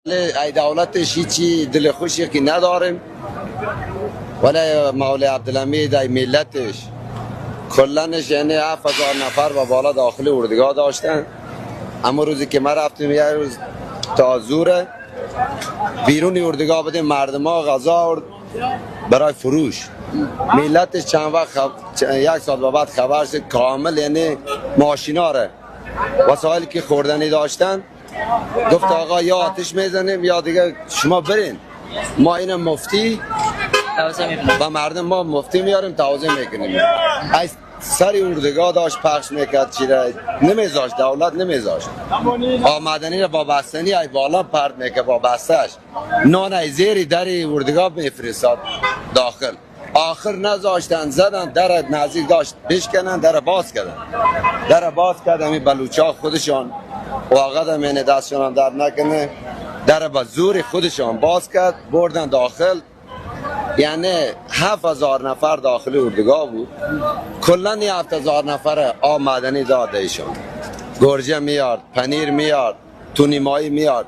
ای دولتش هیچی دل خوشی که نداریم، ولی مولا عبدالحمید ای ملتش کلنش یعنی 7000 نفر و بالا داخل اردوگاه داشتن. اما روزی که ما رفتیم یه روز تا زوره بیرون اردوگاه بدیم مردم ها غذا آورد برای فروش. ملتش چند وقت یک سال بعد خبر شد کامل یعنی ماشینا ره وسایلی که خوردنی داشتن گفت آقا یا آتش میزنیم یا دیگه شما برین، ما این مفتی و مردم ما مفتی میاریم توضیح میکنیم. از سر اردوگاه داشت پخش میکرد چیره نمیذاشت، دولت نمیذاشت. آمدنی را با بستنی ای بالا پرد میکرد با بستش، نان ای زیری در اردوگاه میفرستاد داخل. آخر نذاشتن، زدن در نزدیک داشت بشکنن، در باز کردن این بلوچا خودشان واقعا من دستشان در نکنه، در با زور خودشان باز کرد بردن داخل. یعنی 7000 نفر داخل اردوگاه بود. کلا 7000 نفر آمدنی داده ایشان، گرجه میاد، پنیر میاد، تونیمایی میاد،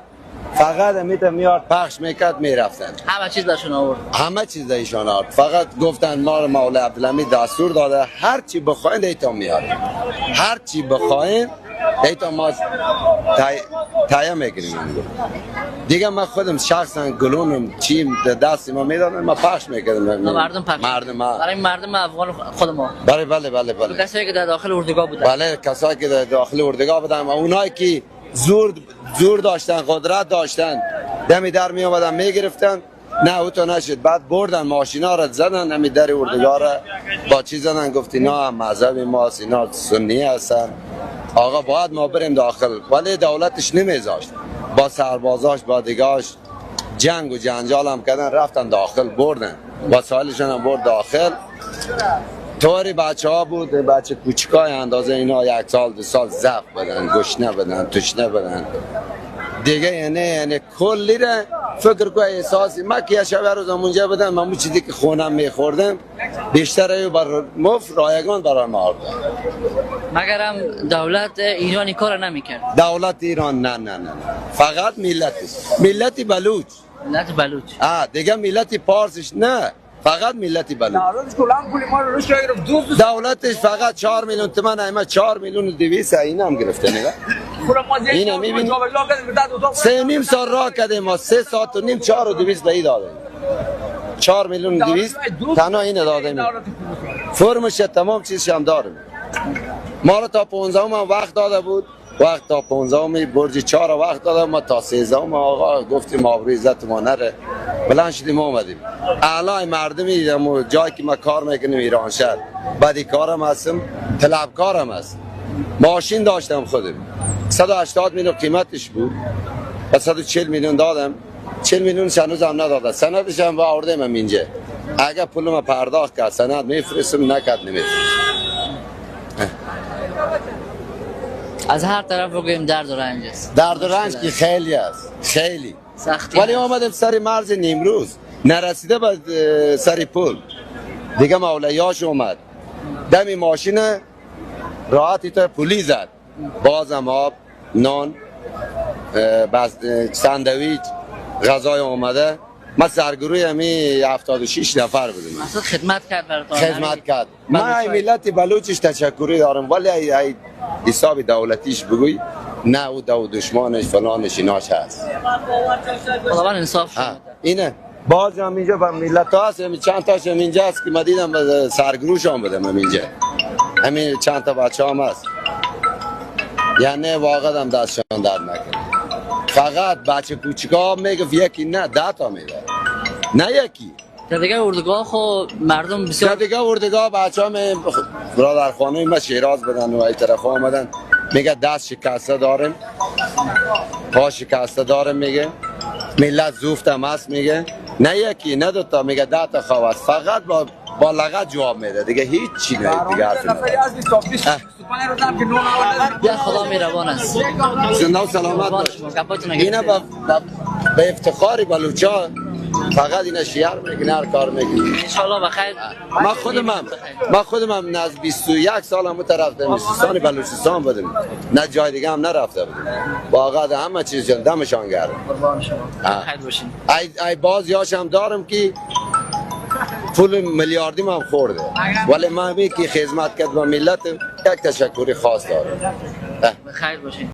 فقط میاد پخش میکرد میرفتن. همه چیز داشون آورد، همه چیز داشون آورد. فقط گفتن ما مولا عبدالحمید دستور داده هر چی بخواین دیتا میاد، هر چی بخواین دیتا ما تایه میکنیم. دیگه من خودم شخصا گلونم چیم دستی ما میدادن ما پخش میکردم. مردم برای مردم افغان خود ما. بله. کسایی که در داخل اردوگاه بودن. بله کسایی که در داخل اردوگاه بودن و اونایی که زور داشتن، قدرت داشتن، دمی در می اومدن میگرفتن. نه او تو نشد. بعد بردن ماشینا را زدن همی در اردوگاه را با چی زدن، گفت اینا مذهب ماست، اینا سنی هستن، آقا باید ما بریم داخل. ولی دولتش نمیذاشت، با سربازاش با دیگاش جنگ و جنجال هم کردن، رفتن داخل بردن وسایلشون هم برد داخل. طوری بچه ها بود، بچه کوچکای اندازه اینا 1 سال 2 سال ضعف بدن، گشنه بدن، تشنه بدن دیگه. یعنی کلی را فکر کو احساسی ما که شب روز اونجا بدن من اون چیزی که خونم میخوردم بیشتر بر مفت رایگان برای ما آورد. مگرم دولت ایران این کار نمیکرد. دولت ایران نه فقط ملت بلوچ. دیگه ملت پارسش نه، فقط ملت بلوچ. دولتش فقط 4 میلیون تومان اینا 4 میلیون و 200 اینا هم گرفته. نگاه اینا میبینی 3.5 سال راه کردیم ما، 3 ساعت و نیم 4 و 200 بهی دادیم. 4 میلیون و 200 تنها اینو دادیم. فرمش تمام چیزش هم داریم. ما رو تا 15 هم وقت داده بود، وقت تا 15 برج 4 وقت داده، ما تا 13 آقا گفتیم آبروی عزت ما نره، بلند شدیم اومدیم. اعلای مردمی جایی که ما کار میکنیم ایران شهر بدی کارم هستم، طلبکارم هست. ماشین داشتم خودم 180 میلیون قیمتش بود و 140 میلیون دادم. 40 میلیون هنوز هم نداده، سندش هم آوردم اینجا. اگه پولم پرداخت کرد سند میفرستم، نکرد نمیفرستم. از هر طرف بگویم درد و رنج است. درد و رنج که خیلی است، خیلی سختی. ولی آمدیم سر مرز نیمروز نرسیده به سر پل دیگه مولیاش اومد دمی ماشین راحتی تا پولی زد، بازم آب، نان، ساندویچ، غذای اومده. ما سرگروه همی 76 نفر بودیم. اصلا خدمت کرد براتون. خدمت کرد. من ای ملت بلوچش تشکری دارم، ولی ای حساب دولتیش بگوی نه او دشمنش فلانش ایناش هست. خداوند انصاف شد. اینه باز هم اینجا با ملت ها هست، چند تاش هم اینجا هست که ما دیدم سرگروش هم بدم هم اینجا. همین چند تا بچه هم هست. یعنی واقعا هم دستشان در نکنه. فقط بچه کوچکا میگه یکی نه 10 تا میده، نه یکی. در دیگه اردوگاه خو مردم بسیار، در دیگه اردوگاه بچه هم برادرخانه ما شیراز بدن و ای طرف آمدن میگه دست شکسته داریم، پا شکسته داریم، میگه ملت زوفت هم هست، میگه نه یکی نه 2 تا، میگه 10 تا خواه است. فقط با لغت جواب میده دیگه، هیچ چی نه دیگه حرفی یا خدا میروان است. زنده و سلامت باش. اینه به افتخار بلوچا فقط اینا شیار میکنه، هر کار میکنه. انشالله بخیر. من خودم از 21 سال هم رفتم سیستان بلوچستان بودم، نه جای دیگه هم نرفته بودم. واقعا همه چیز دمشان گرم. قربان شما. بخیر باشین. ای بازیاش هم دارم که پول میلیاردی من خورده، ولی من که خدمت کرد با ملت یک تشکری خاص دارم. بخیر باشین.